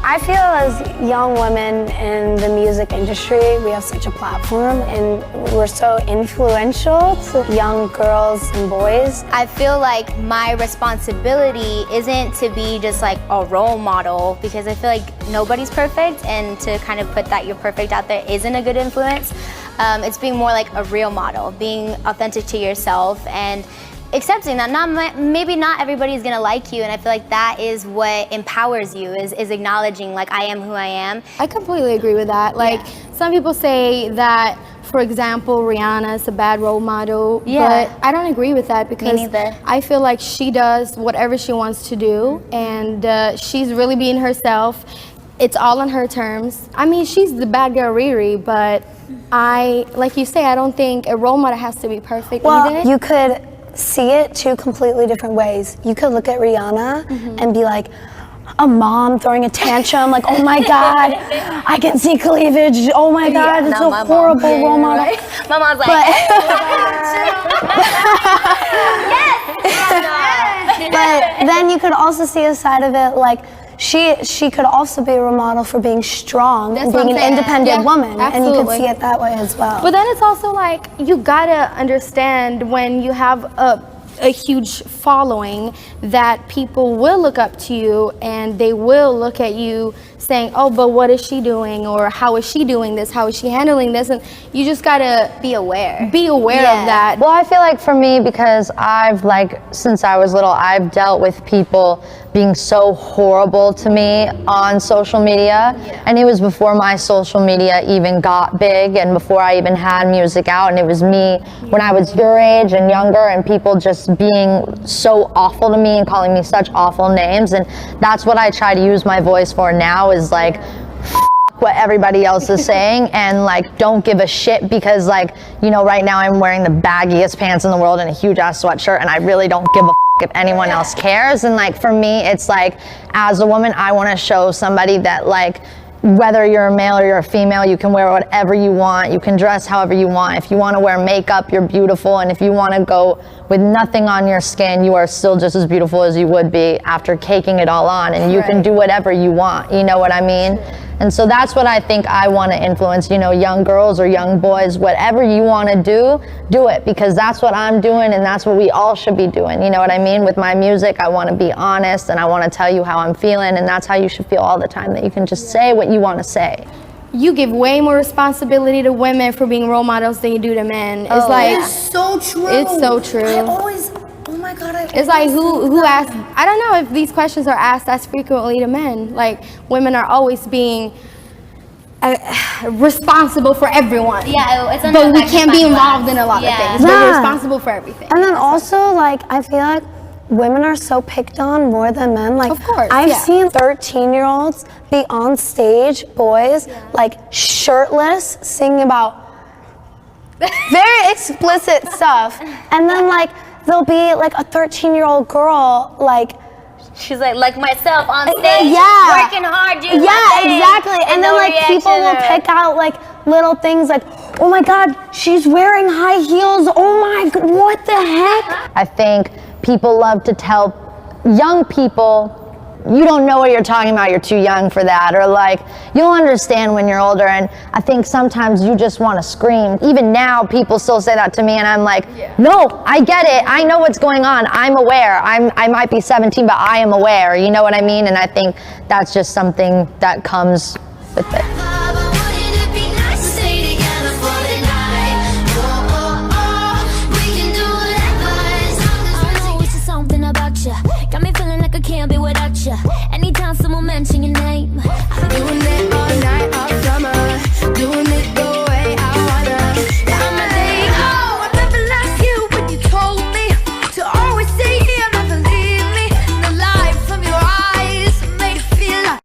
I feel as young women in the music industry, we have such a platform and we're so influential to young girls and boys. I feel like my responsibility isn't to be just like a role model, because I feel like nobody's perfect, and to kind of put that you're perfect out there isn't a good influence. It's being more like a real model, being authentic to yourself and accepting that maybe not everybody's gonna like you, and I feel like that is what empowers you, is acknowledging like I am who I am. I completely agree with that. Like some people say that, for example, Rihanna is a bad role model, but I don't agree with that, because I feel like she does whatever she wants to do, and she's really being herself. It's all on her terms. I mean, she's the bad girl Riri, but like you say, I don't think a role model has to be perfect either. You could see it two completely different ways. You could look at Rihanna and be like, a mom throwing a tantrum, like, oh my God, I can see cleavage, oh my God, it's a horrible role model. Right? My mom's like, yes! But then you could also see a side of it, like, she could also be a role model for being strong and being an independent woman, and you could see it that way as well. But then it's also like, you gotta understand when you have a huge following that people will look up to you and they will look at you saying, oh, but what is she doing, or how is she doing this, how is she handling this, and you just gotta be aware of that. Well, I feel like for me, because I've since I was little, I've dealt with people being so horrible to me on social media, and it was before my social media even got big and before I even had music out, and it was me when I was your age and younger, and people just being so awful to me and calling me such awful names. And that's what I try to use my voice for now, is like what everybody else is saying, and like don't give a shit, because like, you know, right now I'm wearing the baggiest pants in the world and a huge ass sweatshirt, and I really don't give a if anyone else cares. And like for me, it's like, as a woman, I want to show somebody that like, whether you're a male or you're a female, you can wear whatever you want, you can dress however you want. If you want to wear makeup, you're beautiful, and if you want to go with nothing on your skin, you are still just as beautiful as you would be after caking it all on, and you can do whatever you want, you know what I mean? And so that's what I think I want to influence, you know, young girls or young boys, whatever you want to do it, because that's what I'm doing, and that's what we all should be doing, you know what I mean? With my music, I want to be honest, and I want to tell you how I'm feeling, and that's how you should feel all the time, that you can just say what you want to say. You give way more responsibility to women for being role models than you do to men. It's like, it's so true. It's so true. I always, oh my God, it's like, who asks, I don't know if these questions are asked as frequently to men. Like, women are always being responsible for everyone. Yeah, it's but we can't be involved in a lot of things. But we're responsible for everything. And then also, like, I feel like women are so picked on more than men. Like, of course, I've seen 13-year-olds be on stage, boys, like shirtless, singing about very explicit stuff. And then like, there'll be like a 13-year-old girl, like, she's like myself on stage, working hard, doing my thing, exactly. And then like people will pick out like little things like, oh my God, she's wearing high heels. Oh my God, what the heck? I think people love to tell young people, you don't know what you're talking about, you're too young for that, or like, you'll understand when you're older. And I think sometimes you just want to scream. Even now, people still say that to me, and I'm like, no, I get it, I know what's going on, I'm aware, I might be 17, but I am aware, you know what I mean? And I think that's just something that comes with it. Got me feeling like I can't be without you. Anytime someone mention your name,